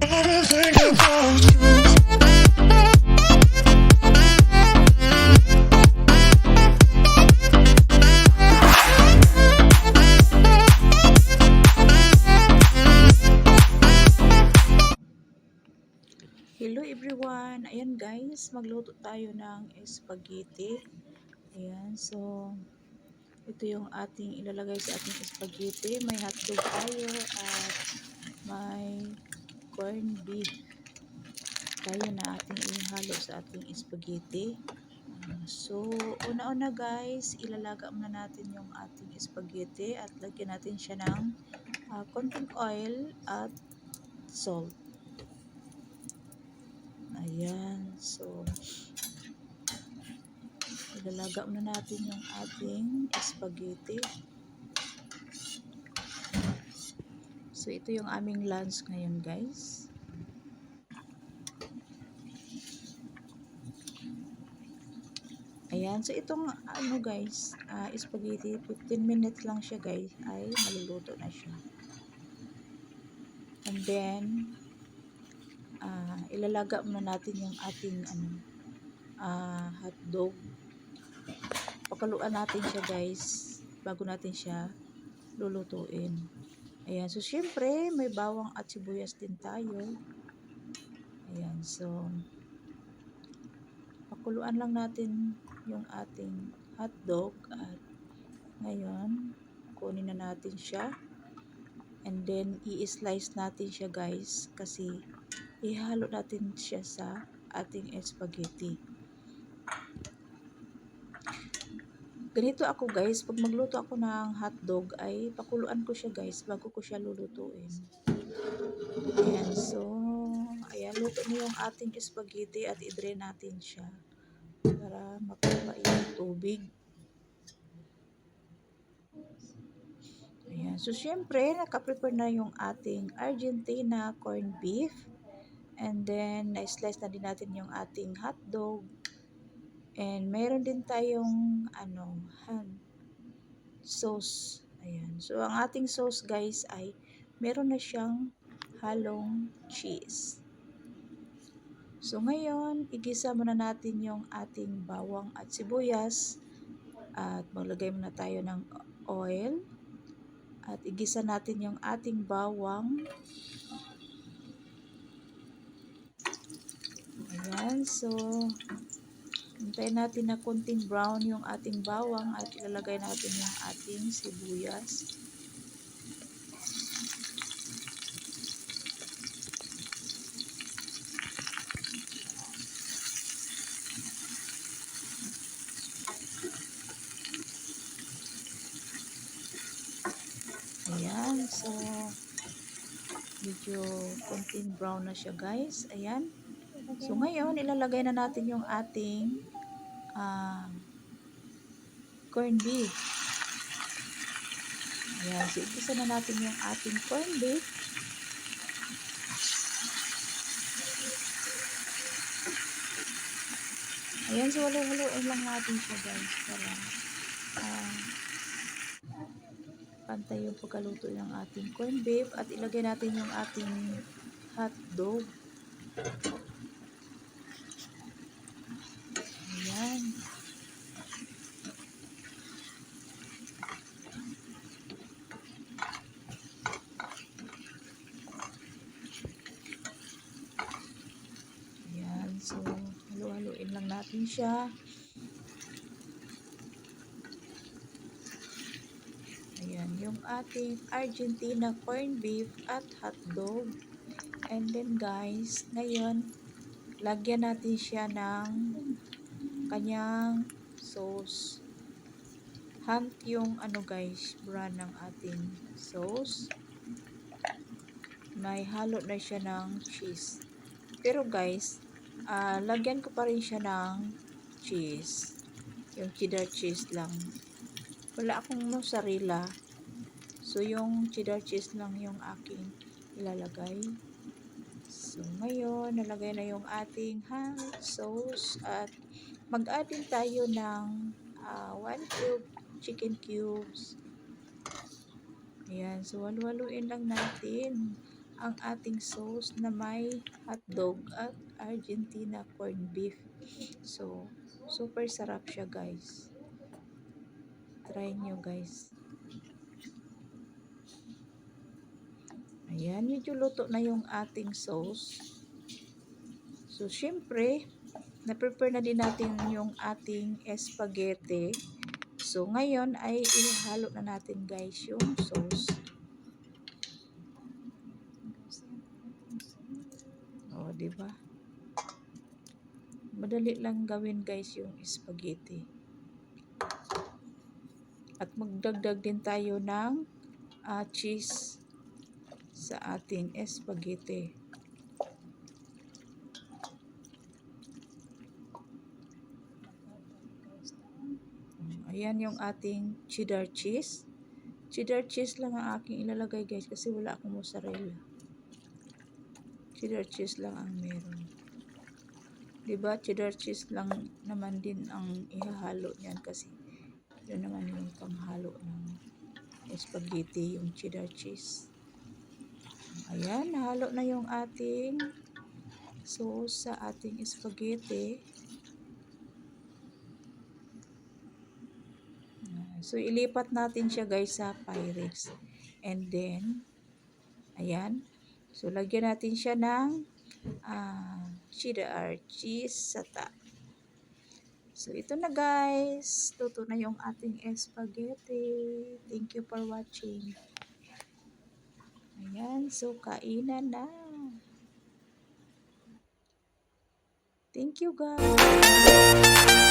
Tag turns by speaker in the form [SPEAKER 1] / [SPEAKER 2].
[SPEAKER 1] Everything about you.
[SPEAKER 2] Hello everyone! Ayan guys, magluto tayo ng spaghetti. Ayan, so ito yung ating ilalagay sa ating spaghetti. May hotdog tayo at may corned beef tayo na ating ihalo sa ating spaghetti. So, una-una guys, ilalaga muna natin yung ating spaghetti at lagyan natin siya ng konting oil at salt. Ayan, so ilalaga muna natin yung ating spaghetti. So, ito yung aming lunch ngayon, guys. Ayan. So, itong guys, spaghetti, 15 minutes lang siya, guys. Ay, maluluto na siya. And then, ilalaga muna natin yung ating hotdog. Pakaluan natin siya, guys, bago natin siya lulutuin. Ayan. So, syempre, may bawang at sibuyas din tayo. Ayan. So, pakuluan lang natin yung ating hotdog at ngayon, kunin na natin siya. And then, i-slice natin siya guys kasi ihalo natin siya sa ating spaghetti. Ganito ako guys, pag magluto ako ng hotdog ay pakuluan ko siya guys bago ko siya lulutuin. Ayan, so ayan, luto na yung ating spaghetti at i-drain natin siya para makaba yung tubig. Ayan, so syempre naka-prepare na yung ating Argentina corned beef and then na-slice na din natin yung ating hotdog. And meron din tayong ham sauce. Ayan. So ang ating sauce guys ay meron na siyang halong cheese. So ngayon, igisa muna natin yung ating bawang at sibuyas at maglagay muna tayo ng oil at igisa natin yung ating bawang. Ayan. So hintayin natin na konting brown yung ating bawang at ilalagay natin yung ating sibuyas. Ayan, so medyo konting brown na siya guys. Ayan. So ngayon, ilalagay na natin yung ating corned beef. Ayan, so igisa na natin yung ating corned beef. Ayan, so halo-haloin lang natin siya guys para pantay yung pagkaluto ng ating corned beef at ilagay natin yung ating hotdog. Ayan. Ayan, so halo-haloin lang natin siya. Ayan, yung ating Argentina corned beef at hotdog. And then guys, ngayon, lagyan natin siya ng kanyang sauce. Hunt yung guys, brand ng ating sauce. May halo na siya ng cheese. Pero guys, lagyan ko pa rin siya ng cheese. Yung cheddar cheese lang. Wala akong mozzarella. So, yung cheddar cheese lang yung aking ilalagay. So, ngayon, nalagay na yung ating hot sauce at mag-add din tayo ng 1 cube chicken cubes. Ayan, so halu-haluin lang natin ang ating sauce na may hotdog at Argentina corned beef. So, super sarap siya guys. Try nyo guys. Ayan, medyo luto na yung ating sauce. So, syempre, na-prepare na din natin yung ating spaghetti. So, ngayon ay ihalo na natin guys yung sauce. O, diba? Madali lang gawin guys yung spaghetti. At magdagdag din tayo ng cheese sa ating spaghetti. Ayan yung ating cheddar cheese. Cheddar cheese lang ang aking ilalagay guys kasi wala akong mozzarella. Cheddar cheese lang ang meron. Diba? Cheddar cheese lang naman din ang ihahalo niyan kasi yun naman yung panghalo ng spaghetti, yung cheddar cheese. Ayan, nahalo na yung ating sauce sa ating spaghetti. So, ilipat natin siya guys sa Pyrex. And then, ayan. So, lagyan natin siya ng cheddar cheese sa top. So, ito na guys. Luto na yung ating spaghetti. Thank you for watching. Ayan. So, kainan na. Thank you guys.